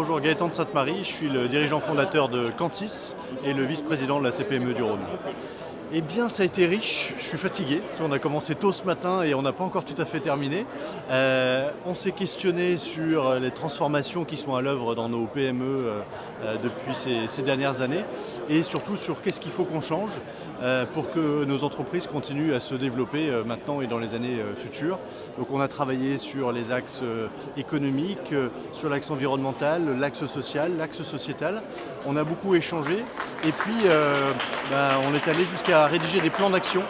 Bonjour, Gaëtan de Sainte-Marie, je suis le dirigeant fondateur de Cantis et le vice-président de la CPME du Rhône. Eh bien, ça a été riche, je suis fatigué, parce qu'on a commencé tôt ce matin et on n'a pas encore tout à fait terminé. On s'est questionné sur les transformations qui sont à l'œuvre dans nos PME depuis ces dernières années et surtout sur qu'est-ce qu'il faut qu'on change pour que nos entreprises continuent à se développer maintenant et dans les années futures. Donc on a travaillé sur les axes économiques, sur l'axe environnemental, l'axe social, l'axe sociétal. On a beaucoup échangé et puis on est allé jusqu'à rédiger des plans d'action.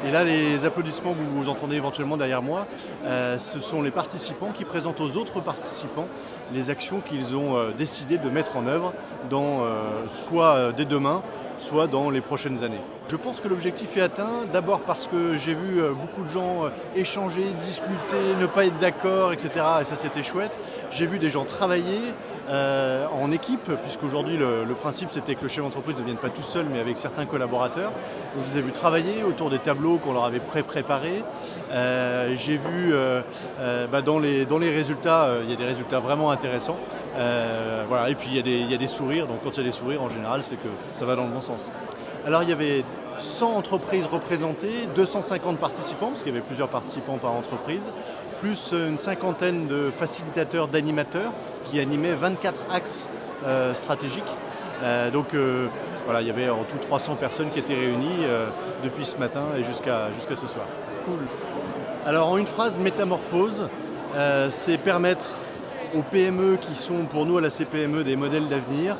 Et là, les applaudissements que vous entendez éventuellement derrière moi, ce sont les participants qui présentent aux autres participants les actions qu'ils ont décidé de mettre en œuvre soit dès demain, soit dans les prochaines années. Je pense que l'objectif est atteint, d'abord parce que j'ai vu beaucoup de gens échanger, discuter, ne pas être d'accord, etc. Et ça, c'était chouette. J'ai vu des gens travailler en équipe, puisqu'aujourd'hui, le principe, c'était que le chef d'entreprise ne devienne pas tout seul, mais avec certains collaborateurs. Donc, je les ai vus travailler autour des tableaux qu'on leur avait préparés. J'ai vu dans les résultats, il y a des résultats vraiment intéressants. Voilà. Et puis, il y a des sourires. Donc, quand il y a des sourires, en général, c'est que ça va dans le bon sens. Alors, il y avait 100 entreprises représentées, 250 participants, parce qu'il y avait plusieurs participants par entreprise, plus une cinquantaine de facilitateurs, d'animateurs qui animaient 24 axes stratégiques. Voilà, il y avait en tout 300 personnes qui étaient réunies depuis ce matin et jusqu'à ce soir. Cool. Alors en une phrase, métamorphose, c'est permettre aux PME qui sont pour nous à la CPME des modèles d'avenir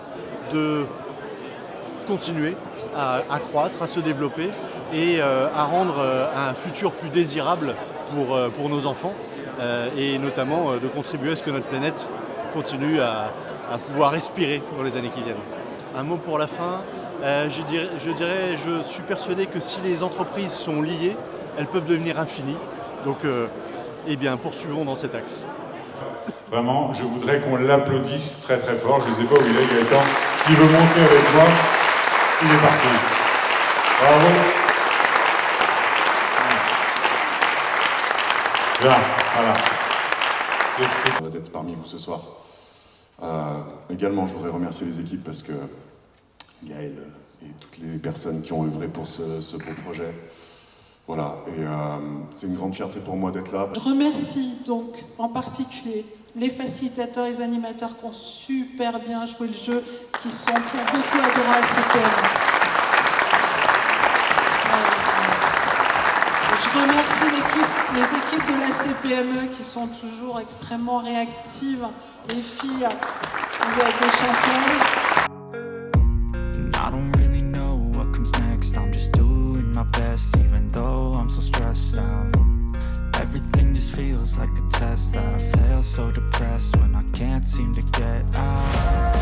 de continuer à croître, à se développer et à rendre un futur plus désirable pour nos enfants et notamment de contribuer à ce que notre planète continue à pouvoir respirer dans les années qui viennent. Un mot pour la fin, je suis persuadé que si les entreprises sont liées, elles peuvent devenir infinies. Donc poursuivons dans cet axe. Vraiment, je voudrais qu'on l'applaudisse très très fort. Je ne sais pas où il est, Gaëtan. S'il veut monter avec moi, il est parti. Bravo. Bien, voilà. C'est d'être parmi vous ce soir. Également, je voudrais remercier les équipes parce que Gaël et toutes les personnes qui ont œuvré pour ce beau projet. Voilà, et c'est une grande fierté pour moi d'être là. Je remercie donc en particulier les facilitateurs et les animateurs qui ont super bien joué le jeu, qui sont pour beaucoup adhérents à la CPME. Je remercie les équipes de la CPME qui sont toujours extrêmement réactives. Les filles, vous êtes des championnes. I don't really know what comes next. I'm just doing my best, even though I'm so stressed out. Everything just feels like a test that I fail, so depressed when I can't seem to get out.